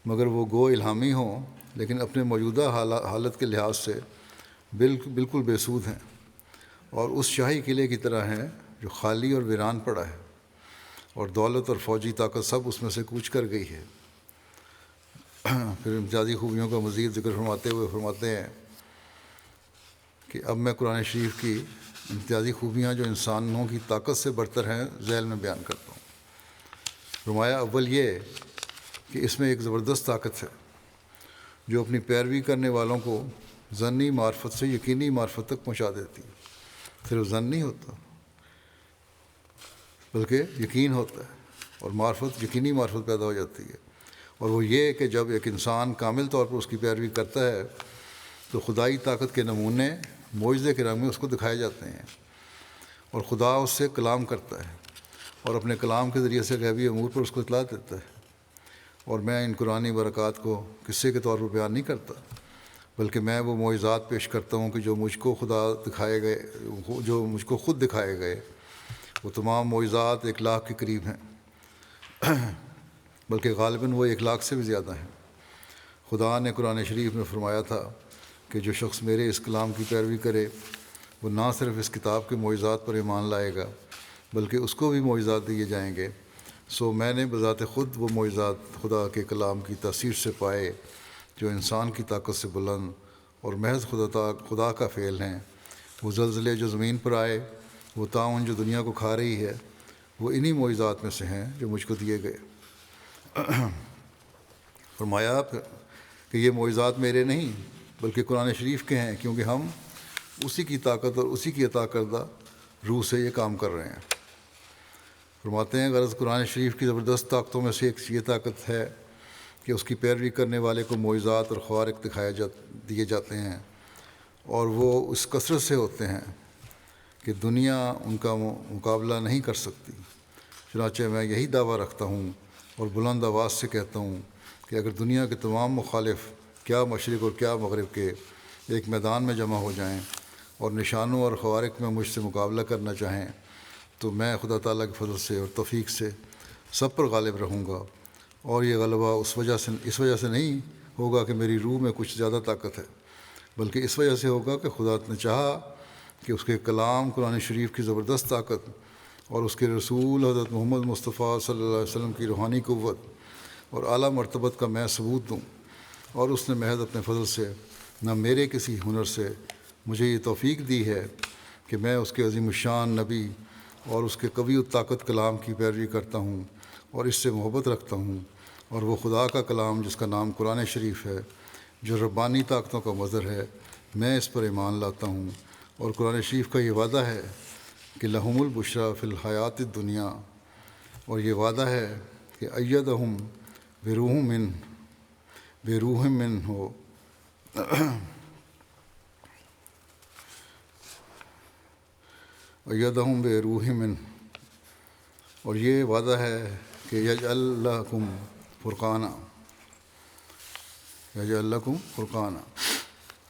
مگر وہ گو الہامی ہوں لیکن اپنے موجودہ حالت کے لحاظ سے بالکل بے سود ہیں، اور اس شاہی قلعے کی طرح ہیں جو خالی اور ویران پڑا ہے، اور دولت اور فوجی طاقت سب اس میں سے کوچ کر گئی ہے. پھر امتیازی خوبیوں کا مزید ذکر فرماتے ہوئے فرماتے ہیں کہ اب میں قرآن شریف کی امتیازی خوبیاں جو انسانوں کی طاقت سے برتر ہیں ذیل میں بیان کرتا ہوں. فرمایا اول یہ کہ اس میں ایک زبردست طاقت ہے جو اپنی پیروی کرنے والوں کو ظنی معرفت سے یقینی معرفت تک پہنچا دیتی ہے۔ صرف ظن نہیں ہوتا بلکہ یقین ہوتا ہے، اور معرفت، یقینی معرفت پیدا ہو جاتی ہے۔ اور وہ یہ کہ جب ایک انسان کامل طور پر اس کی پیروی کرتا ہے تو خدائی طاقت کے نمونے معجزے کے رنگ میں اس کو دکھائے جاتے ہیں، اور خدا اس سے کلام کرتا ہے اور اپنے کلام کے ذریعے سے غیبی امور پر اس کو اطلاع دیتا ہے۔ اور میں ان قرآنی برکات کو قصے کے طور پر بیان نہیں کرتا، بلکہ میں وہ معجزات پیش کرتا ہوں کہ جو مجھ کو خود دکھائے گئے۔ وہ تمام معجزات 1,00,000 کے قریب ہیں، بلکہ غالباً وہ 1,00,000 سے بھی زیادہ ہیں۔ خدا نے قرآن شریف میں فرمایا تھا کہ جو شخص میرے اس کلام کی پیروی کرے وہ نہ صرف اس کتاب کے معجزات پر ایمان لائے گا بلکہ اس کو بھی معجزات دیے جائیں گے۔ سو میں نے بذات خود وہ معجزات خدا کے کلام کی تاثیر سے پائے جو انسان کی طاقت سے بلند اور محض خدا کا فعل ہیں۔ وہ زلزلے جو زمین پر آئے، وہ طاعون جو دنیا کو کھا رہی ہے، وہ انہی معجزات میں سے ہیں جو مجھ کو دیے گئے۔ فرمایا کہ یہ معجزات میرے نہیں بلکہ قرآن شریف کے ہیں، کیونکہ ہم اسی کی طاقت اور اسی کی عطا کردہ روح سے یہ کام کر رہے ہیں۔ فرماتے ہیں غرض قرآن شریف کی زبردست طاقتوں میں سے ایک یہ طاقت ہے کہ اس کی پیروی کرنے والے کو معجزات اور خوارق دیے جاتے ہیں، اور وہ اس کثرت سے ہوتے ہیں کہ دنیا ان کا مقابلہ نہیں کر سکتی۔ چنانچہ میں یہی دعویٰ رکھتا ہوں اور بلند آواز سے کہتا ہوں کہ اگر دنیا کے تمام مخالف، کیا مشرق اور کیا مغرب کے، ایک میدان میں جمع ہو جائیں اور نشانوں اور خوارق میں مجھ سے مقابلہ کرنا چاہیں تو میں خدا تعالیٰ کے فضل سے اور توفیق سے سب پر غالب رہوں گا۔ اور یہ غلبہ اس وجہ سے نہیں ہوگا کہ میری روح میں کچھ زیادہ طاقت ہے، بلکہ اس وجہ سے ہوگا کہ خدا نے چاہا کہ اس کے کلام قرآن شریف کی زبردست طاقت اور اس کے رسول حضرت محمد مصطفیٰ صلی اللہ علیہ وسلم کی روحانی قوت اور اعلیٰ مرتبت کا میں ثبوت دوں۔ اور اس نے محض اپنے فضل سے، نہ میرے کسی ہنر سے، مجھے یہ توفیق دی ہے کہ میں اس کے عظیم الشان نبی اور اس کے قوی الطاقت کلام کی پیروی کرتا ہوں اور اس سے محبت رکھتا ہوں۔ اور وہ خدا کا کلام جس کا نام قرآن شریف ہے، جو ربانی طاقتوں کا مظہر ہے، میں اس پر ایمان لاتا ہوں۔ اور قرآن شریف کا یہ وعدہ ہے کہ لہم البشریٰ فی الحیات الدنیا، اور یہ وعدہ ہے کہ ایدہم بروح من ہو، ایدہم بروح من، اور یہ وعدہ ہے کہ یجعل لکم فرقانا، یجعل لکم فرقانا۔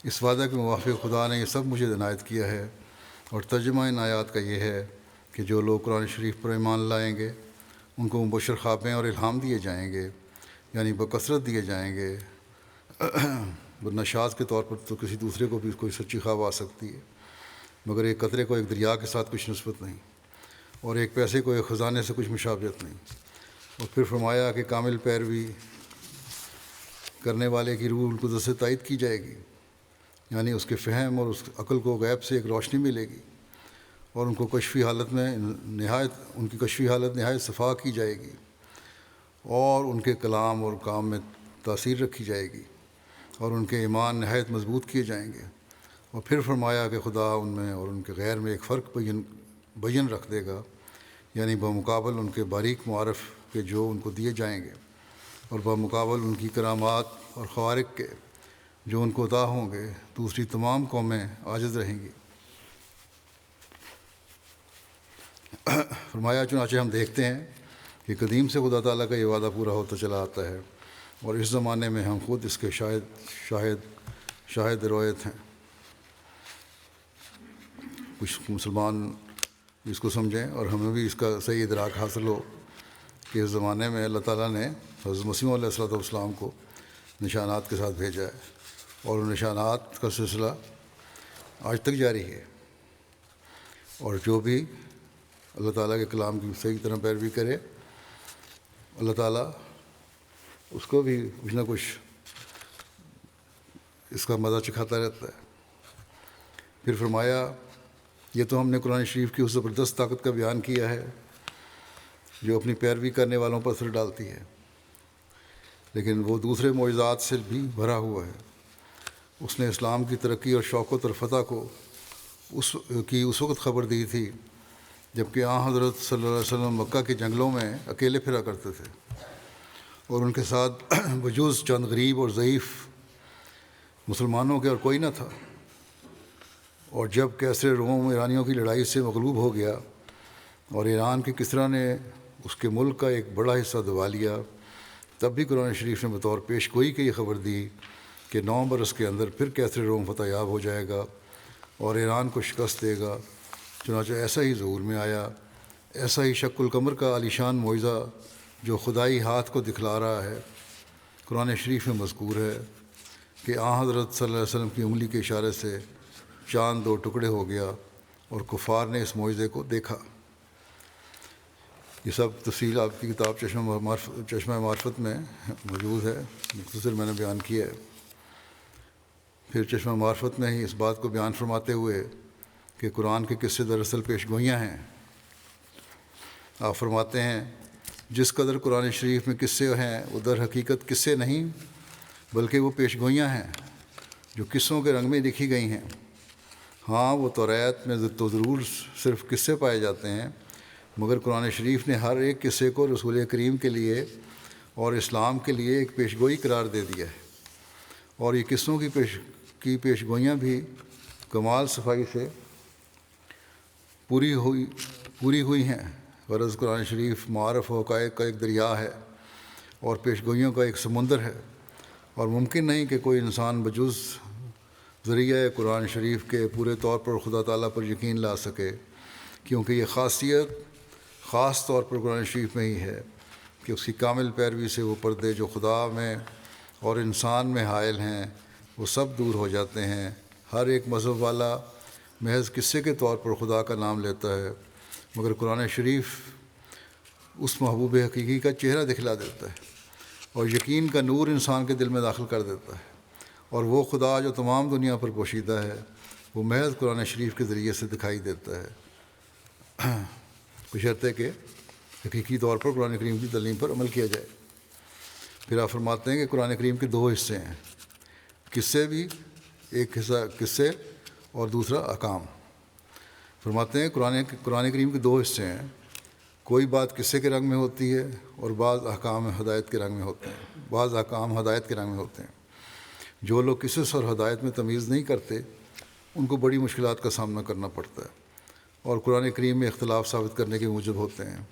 اس وعدہ کے موافق خدا نے یہ سب مجھے عنایت کیا ہے، اور ترجمہ ان آیات کا یہ ہے کہ جو لوگ قرآن شریف پر ایمان لائیں گے ان کو مبشر خوابیں اور الہام دیے جائیں گے، یعنی بکثرت دیے جائیں گے۔ ورنہ شاذ کے طور پر تو کسی دوسرے کو بھی کوئی سچی خواب آ سکتی ہے، مگر ایک قطرے کو ایک دریا کے ساتھ کچھ نسبت نہیں، اور ایک پیسے کو ایک خزانے سے کچھ مشابہت نہیں۔ اور پھر فرمایا کہ کامل پیروی کرنے والے کی روح القدس سے تائید کی جائے گی، یعنی اس کے فہم اور اس عقل کو غیب سے ایک روشنی ملے گی، اور ان کی کشفی حالت نہایت صفا کی جائے گی، اور ان کے کلام اور کام میں تاثیر رکھی جائے گی، اور ان کے ایمان نہایت مضبوط کیے جائیں گے۔ اور پھر فرمایا کہ خدا ان میں اور ان کے غیر میں ایک فرق بین رکھ دے گا، یعنی بمقابل ان کے باریک معارف کے جو ان کو دیے جائیں گے، اور بمقابل ان کی کرامات اور خوارق کے جو ان کو عطا ہوں گے، دوسری تمام قومیں عاجز رہیں گی۔ فرمایا چنانچہ ہم دیکھتے ہیں کہ قدیم سے خدا تعالیٰ کا یہ وعدہ پورا ہوتا چلا آتا ہے، اور اس زمانے میں ہم خود اس کے شاہد روایت ہیں۔ کچھ مسلمان اس کو سمجھیں اور ہمیں بھی اس کا صحیح ادراک حاصل ہو کہ اس زمانے میں اللہ تعالیٰ نے حضرت مسیح علیہ الصلوۃ والسلام کو نشانات کے ساتھ بھیجا ہے، اور ان نشانات کا سلسلہ آج تک جاری ہے۔ اور جو بھی اللہ تعالیٰ کے کلام کی صحیح طرح پیروی کرے، اللہ تعالیٰ اس کو بھی کچھ نہ کچھ اس کا مزہ چکھاتا رہتا ہے۔ پھر فرمایا یہ تو ہم نے قرآن شریف کی اس زبردست طاقت کا بیان کیا ہے جو اپنی پیروی کرنے والوں پر اثر ڈالتی ہے، لیکن وہ دوسرے معجزات سے بھی بھرا ہوا ہے۔ اس نے اسلام کی ترقی اور شوکت اور فتح کو اس وقت خبر دی تھی جبکہ حضرت صلی اللہ علیہ وسلم مکہ کے جنگلوں میں اکیلے پھرا کرتے تھے اور ان کے ساتھ بجوز چند غریب اور ضعیف مسلمانوں کے اور کوئی نہ تھا۔ اور جب کیسر روم ایرانیوں کی لڑائی سے مغلوب ہو گیا اور ایران کے کسریٰ نے اس کے ملک کا ایک بڑا حصہ دبا لیا، تب بھی قرآن شریف نے بطور پیش گوئی کے یہ خبر دی کہ 9 برس کے اندر پھر کیسر روم فتح یاب ہو جائے گا اور ایران کو شکست دے گا۔ چنانچہ ایسا ہی ظہور میں آیا، ایسا ہی شق القمر کا عالیشان معجزہ جو خدائی ہاتھ کو دکھلا رہا ہے قرآن شریف میں مذکور ہے کہ حضرت صلی اللہ علیہ وسلم کی انگلی کے اشارے سے چاند 2 ٹکڑے ہو گیا اور کفار نے اس معجزے کو دیکھا۔ یہ سب تفصیل آپ کی کتاب چشمہ معرفت میں موجود ہے، مختصر میں نے بیان کیا ہے۔ پھر چشمہ معرفت میں ہی اس بات کو بیان فرماتے ہوئے کہ قرآن کے قصے دراصل پیش گوئیاں ہیں، آپ فرماتے ہیں جس قدر قرآن شریف میں قصے ہیں وہ در حقیقت قصے نہیں بلکہ وہ پیش گوئیاں ہیں جو قصوں کے رنگ میں لکھی گئی ہیں۔ ہاں وہ توریت میں تو ضرور صرف قصے پائے جاتے ہیں، مگر قرآن شریف نے ہر ایک قصے کو رسول کریم کے لیے اور اسلام کے لیے ایک پیش گوئی قرار دے دیا ہے، اور یہ قصوں کی پیش گوئیاں بھی کمال صفائی سے پوری ہوئی ہیں۔ غرض قرآن شریف معارف و حقائق کا ایک دریا ہے اور پیش گوئیوں کا ایک سمندر ہے، اور ممکن نہیں کہ کوئی انسان بجز ذریعہ قرآن شریف کے پورے طور پر خدا تعالیٰ پر یقین لا سکے، کیونکہ یہ خاصیت خاص طور پر قرآن شریف میں ہی ہے کہ اس کی کامل پیروی سے وہ پردے جو خدا میں اور انسان میں حائل ہیں وہ سب دور ہو جاتے ہیں۔ ہر ایک مذہب والا محض قصے کے طور پر خدا کا نام لیتا ہے، مگر قرآن شریف اس محبوب حقیقی کا چہرہ دکھلا دیتا ہے اور یقین کا نور انسان کے دل میں داخل کر دیتا ہے، اور وہ خدا جو تمام دنیا پر پوشیدہ ہے وہ محض قرآن شریف کے ذریعے سے دکھائی دیتا ہے، بشرطے کہ حقیقی طور پر قرآن کریم کی تعلیم پر عمل کیا جائے۔ پھر آپ فرماتے ہیں کہ قرآن کریم کے 2 حصے ہیں، قصے بھی، ایک حصہ قصے اور دوسرا احکام۔ فرماتے ہیں قرآن کریم کے 2 حصے ہیں، کوئی بات قصے کے رنگ میں ہوتی ہے اور بعض احکام ہدایت کے رنگ میں ہوتے ہیں۔ جو لوگ قصص اور ہدایت میں تمیز نہیں کرتے ان کو بڑی مشکلات کا سامنا کرنا پڑتا ہے اور قرآن کریم میں اختلاف ثابت کرنے کے موجب ہوتے ہیں،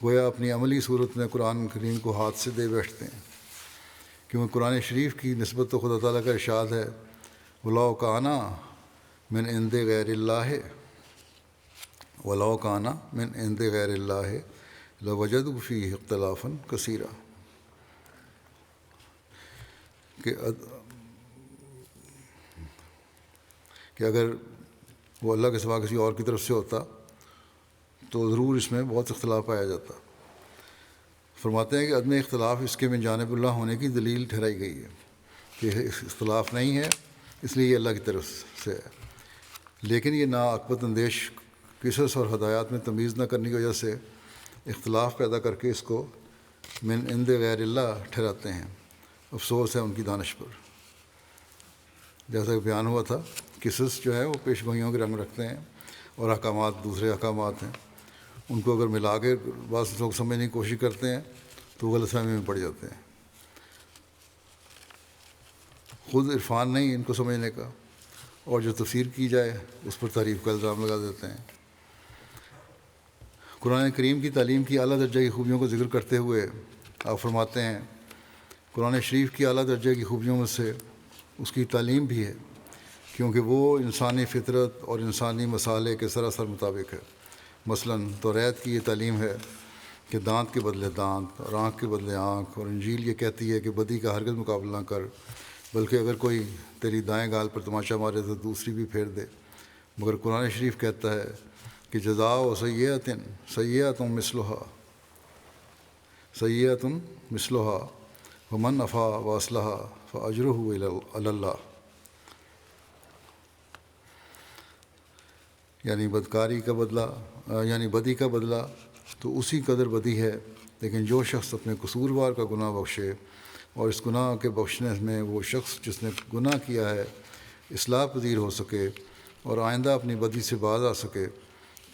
گویا اپنی عملی صورت میں قرآن کریم کو ہاتھ سے دے بیٹھتے ہیں، کیونکہ قرآن شریف کی نسبت تو خدا تعالیٰ کا ارشاد ہے وَلَوْ كَانَ مِنْ عِنْدِ غَيْرِ اللَّهِ وَلَوْ كَانَ مِنْ عِنْدِ غَيْرِ اللَّهِ لَوَجَدُوا فِيهِ اخْتِلَافًا كَثِيرًا، کہ اگر وہ اللہ کے سوا کسی اور کی طرف سے ہوتا تو ضرور اس میں بہت اختلاف پایا جاتا۔ فرماتے ہیں کہ عدم اختلاف اس کے من جانب اللہ ہونے کی دلیل ٹھہرائی گئی ہے کہ اختلاف نہیں ہے، اس لیے یہ اللہ کی طرف سے ہے، لیکن یہ ناعاقبت اندیش قصص اور ہدایات میں تمیز نہ کرنے کی وجہ سے اختلاف پیدا کر کے اس کو من عند غیر اللہ ٹھہراتے ہیں۔ افسوس ہے ان کی دانش پر۔ جیسا کہ بیان ہوا تھا، قصص جو ہے وہ پیش گوئیوں کے رنگ رکھتے ہیں اور احکامات دوسرے احکامات ہیں، ان کو اگر ملا کے بعض لوگ سمجھنے کی کوشش کرتے ہیں تو غلط فہمی میں پڑ جاتے ہیں۔ خود عرفان نہیں ان کو سمجھنے کا، اور جو تفسیر کی جائے اس پر تعریف کا الزام لگا دیتے ہیں۔ قرآن کریم کی تعلیم کی اعلیٰ درجے کی خوبیوں کو ذکر کرتے ہوئے آپ فرماتے ہیں قرآن شریف کی اعلیٰ درجے کی خوبیوں میں سے اس کی تعلیم بھی ہے، کیونکہ وہ انسانی فطرت اور انسانی مسالے کے سراسر مطابق ہے۔ مثلاً توریت کی یہ تعلیم ہے کہ دانت کے بدلے دانت اور آنکھ کے بدلے آنکھ، اور انجیل یہ کہتی ہے کہ بدی کا ہرگز مقابلہ نہ کر، بلکہ اگر کوئی تیری دائیں گال پر تماچا مارے تو دوسری بھی پھیر دے۔ مگر قرآن شریف کہتا ہے کہ جزاء سیئۃ سیئۃ مثلھا ومن عفا واصلح فاجرہ علی اللہ، یعنی بدی کا بدلہ تو اسی قدر بدی ہے، لیکن جو شخص اپنے قصوروار کا گناہ بخشے اور اس گناہ کے بخشنے میں وہ شخص جس نے گناہ کیا ہے اصلاح پذیر ہو سکے اور آئندہ اپنی بدی سے باز آ سکے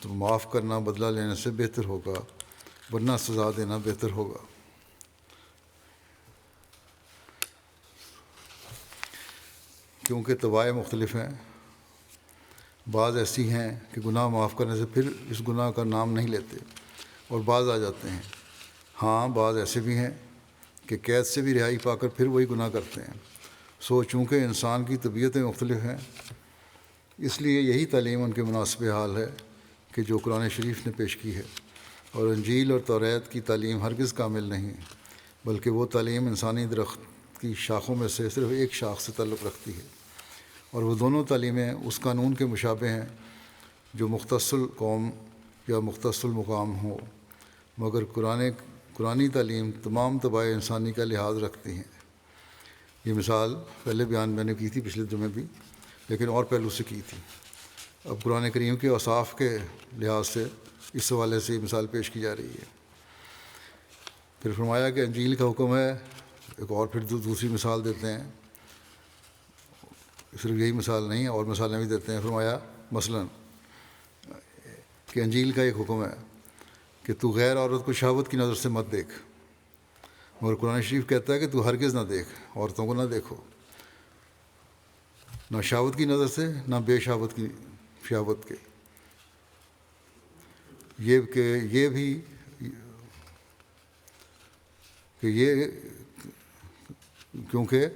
تو معاف کرنا بدلہ لینے سے بہتر ہوگا، ورنہ سزا دینا بہتر ہوگا۔ کیونکہ طبائع مختلف ہیں، بعض ایسی ہیں کہ گناہ معاف کرنے سے پھر اس گناہ کا نام نہیں لیتے اور بعض آ جاتے ہیں۔ ہاں، بعض ایسے بھی ہیں کہ قید سے بھی رہائی پا کر پھر وہی گناہ کرتے ہیں۔ چونکہ انسان کی طبیعتیں مختلف ہیں، اس لیے یہی تعلیم ان کے مناسب حال ہے کہ جو قرآن شریف نے پیش کی ہے، اور انجیل اور توریت کی تعلیم ہرگز کامل نہیں، بلکہ وہ تعلیم انسانی درخت کی شاخوں میں سے صرف ایک شاخ سے تعلق رکھتی ہے، اور وہ دونوں تعلیمیں اس قانون کے مشابہ ہیں جو مختص القوم یا مختص المقام ہو، مگر قرآنی تعلیم تمام طبائع انسانی کا لحاظ رکھتی ہیں۔ یہ مثال پہلے بیان میں نے کی تھی پچھلے جمعے بھی، لیکن اور پہلو سے کی تھی۔ اب قرآن کریم کے اوصاف کے لحاظ سے اس حوالے سے یہ مثال پیش کی جا رہی ہے۔ پھر فرمایا کہ انجیل کا حکم ہے، ایک اور پھر دوسری مثال دیتے ہیں، صرف یہی مثال نہیں اور مثالیں بھی دیتے ہیں۔ فرمایا مثلاً کہ انجیل کا ایک حکم ہے کہ تو غیر عورت کو شہوت کی نظر سے مت دیکھ، مگر قرآن شریف کہتا ہے کہ تو ہرگز نہ دیکھ، عورتوں کو نہ دیکھو، نہ شہوت کی نظر سے نہ بے شہوت کی شہوت کے، یہ بھی کہ یہ کیونکہ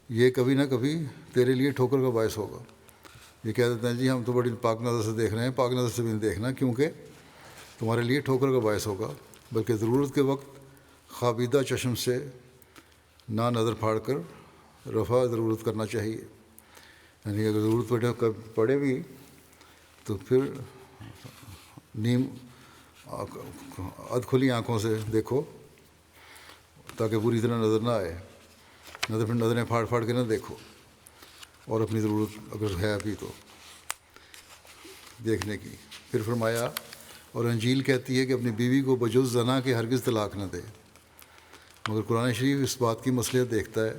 یہ کبھی نہ کبھی تیرے لیے ٹھوکر کا باعث ہوگا۔ یہ کہہ دیتے ہیں جی ہم تو بڑی پاک نظر سے دیکھ رہے ہیں، پاک نظر سے بھی نہیں دیکھنا، کیونکہ تمہارے لیے ٹھوکر کا باعث ہوگا، بلکہ ضرورت کے وقت خوابیدہ چشم سے نہ نظر پھاڑ کر رفع ضرورت کرنا چاہیے۔ یعنی اگر ضرورت پڑے بھی تو پھر نیم ادھ کھلی آنکھوں سے دیکھو تاکہ پوری طرح نظر نہ آئے، نظریں پھاڑ پھاڑ کے نہ دیکھو، اور اپنی ضرورت اگر ہے ابھی تو دیکھنے کی۔ پھر فرمایا اور انجیل کہتی ہے کہ اپنی بیوی کو بجز زنا کے ہرگز طلاق نہ دے، مگر قرآن شریف اس بات کی مصلحت دیکھتا ہے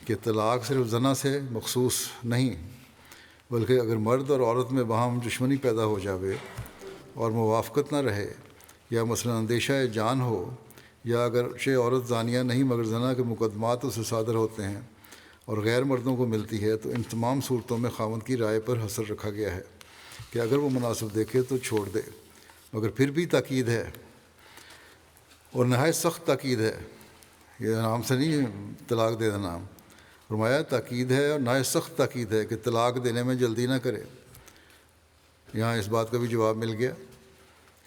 کہ طلاق صرف زنا سے مخصوص نہیں، بلکہ اگر مرد اور عورت میں باہم دشمنی پیدا ہو جاوے اور موافقت نہ رہے، یا مثلا اندیشہ جان ہو، یا اگرچہ عورت زانیہ نہیں مگر زنا کے مقدمات اسے صادر ہوتے ہیں اور غیر مردوں کو ملتی ہے، تو ان تمام صورتوں میں خاوند کی رائے پر حصر رکھا گیا ہے کہ اگر وہ مناسب دیکھے تو چھوڑ دے، مگر پھر بھی تاکید ہے اور نہایت سخت تاکید ہے۔ یہ نام سے نہیں طلاق دے دینا، فرمایا تاکید ہے اور نہایت سخت تاکید ہے کہ طلاق دینے میں جلدی نہ کرے۔ یہاں اس بات کا بھی جواب مل گیا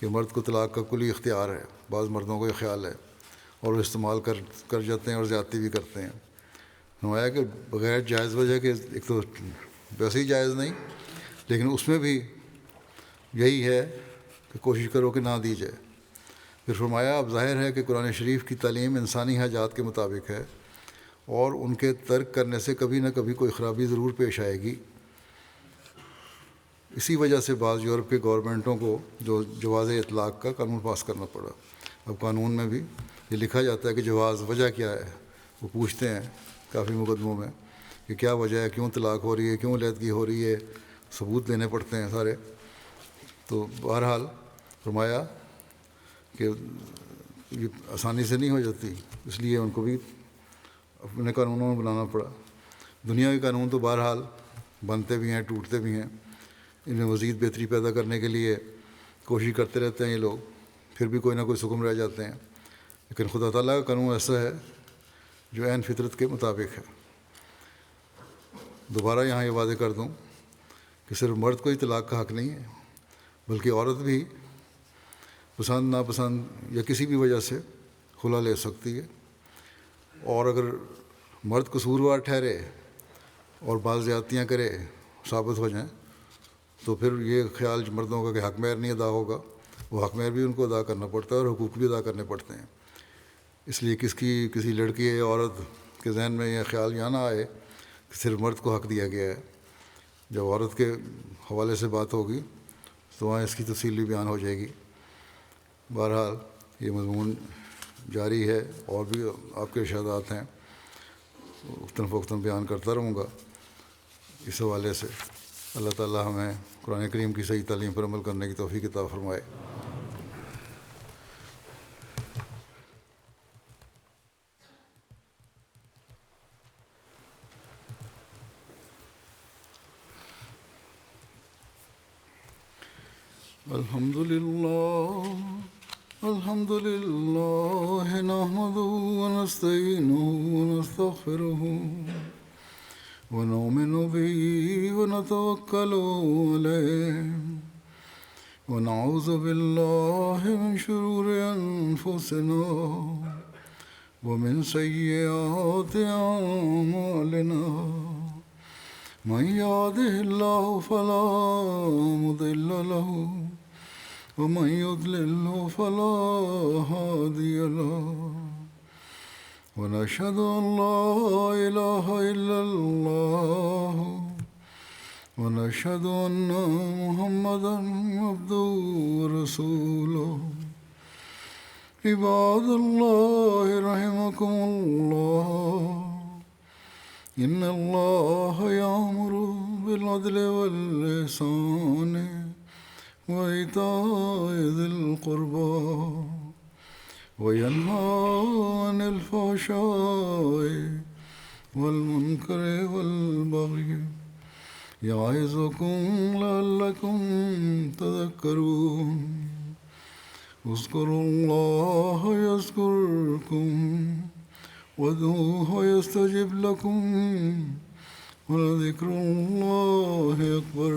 کہ مرد کو طلاق کا کلی اختیار ہے، بعض مردوں کو یہ خیال ہے اور وہ استعمال کر جاتے ہیں اور زیادتی بھی کرتے ہیں۔ فرمایا کہ بغیر جائز وجہ کے، ایک تو ویسے ہی جائز نہیں، لیکن اس میں بھی یہی ہے کہ کوشش کرو کہ نہ دی جائے۔ پھر فرمایا اب ظاہر ہے کہ قرآن شریف کی تعلیم انسانی حاجات کے مطابق ہے، اور ان کے ترک کرنے سے کبھی نہ کبھی کوئی خرابی ضرور پیش آئے گی۔ اسی وجہ سے بعض یورپ کے گورنمنٹوں کو جو جواز اطلاق کا قانون پاس کرنا پڑا۔ اب قانون میں بھی یہ لکھا جاتا ہے کہ جواز وجہ کیا ہے، وہ پوچھتے ہیں کافی مقدموں میں کہ کیا وجہ ہے، کیوں طلاق ہو رہی ہے، کیوں علیحدگی ہو رہی ہے، ثبوت دینے پڑتے ہیں سارے۔ تو بہرحال فرمایا کہ یہ آسانی سے نہیں ہو جاتی، اس لیے ان کو بھی اپنے قانونوں میں بنانا پڑا۔ دنیا کے قانون تو بہرحال بنتے بھی ہیں، ٹوٹتے بھی ہیں، ان میں مزید بہتری پیدا کرنے کے لیے کوشش کرتے رہتے ہیں یہ لوگ، پھر بھی کوئی نہ کوئی حکم رہ جاتے ہیں، لیکن خدا تعالیٰ کا قانون ایسا ہے جو عین فطرت کے مطابق ہے۔ دوبارہ یہاں یہ واضح کر دوں کہ صرف مرد کو ہی طلاق کا حق نہیں ہے، بلکہ عورت بھی پسند ناپسند یا کسی بھی وجہ سے خلا لے سکتی ہے، اور اگر مرد قصوروار ٹھہرے اور بعض زیادتیاں کرے ثابت ہو جائیں تو پھر یہ خیال مردوں کا کہ حق مہر نہیں ادا ہوگا، وہ حق مہر بھی ان کو ادا کرنا پڑتا ہے اور حقوق بھی ادا کرنے پڑتے ہیں۔ اس لیے کسی لڑکی یا عورت کے ذہن میں یہ خیال یہاں نہ آئے کہ صرف مرد کو حق دیا گیا ہے۔ جب عورت کے حوالے سے بات ہوگی تو وہاں اس کی تفصیل بھی بیان ہو جائے گی۔ بہرحال یہ مضمون جاری ہے اور بھی آپ کے ارشادات ہیں۔ وقتاً فوقتاً بیان کرتا رہوں گا اس حوالے سے۔ اللہ تعالیٰ ہمیں قرآن کریم کی صحیح تعلیم پر عمل کرنے کی توفیق عطا فرمائے۔ الحمد لله نحمده ونستعينه ونستغفره ونؤمن به ونتوكل عليه ونعوذ بالله من شرور أنفسنا ومن سيئات أعمالنا من يهده الله فلا مضل له ومن يضلل فلا هادي له ونشهد أن لا إله إلا الله ونشهد أن محمدا عبده ورسوله عباد الله رحمكم الله إن الله يأمر بالعدل والإحسان وإيتاء ذي القربى وينهى عن الفحشاء والمنكر والبغي يعظكم لعلكم تذكرون اذكروا الله يذكركم وادعوه يستجب لكم ولذكر الله أكبر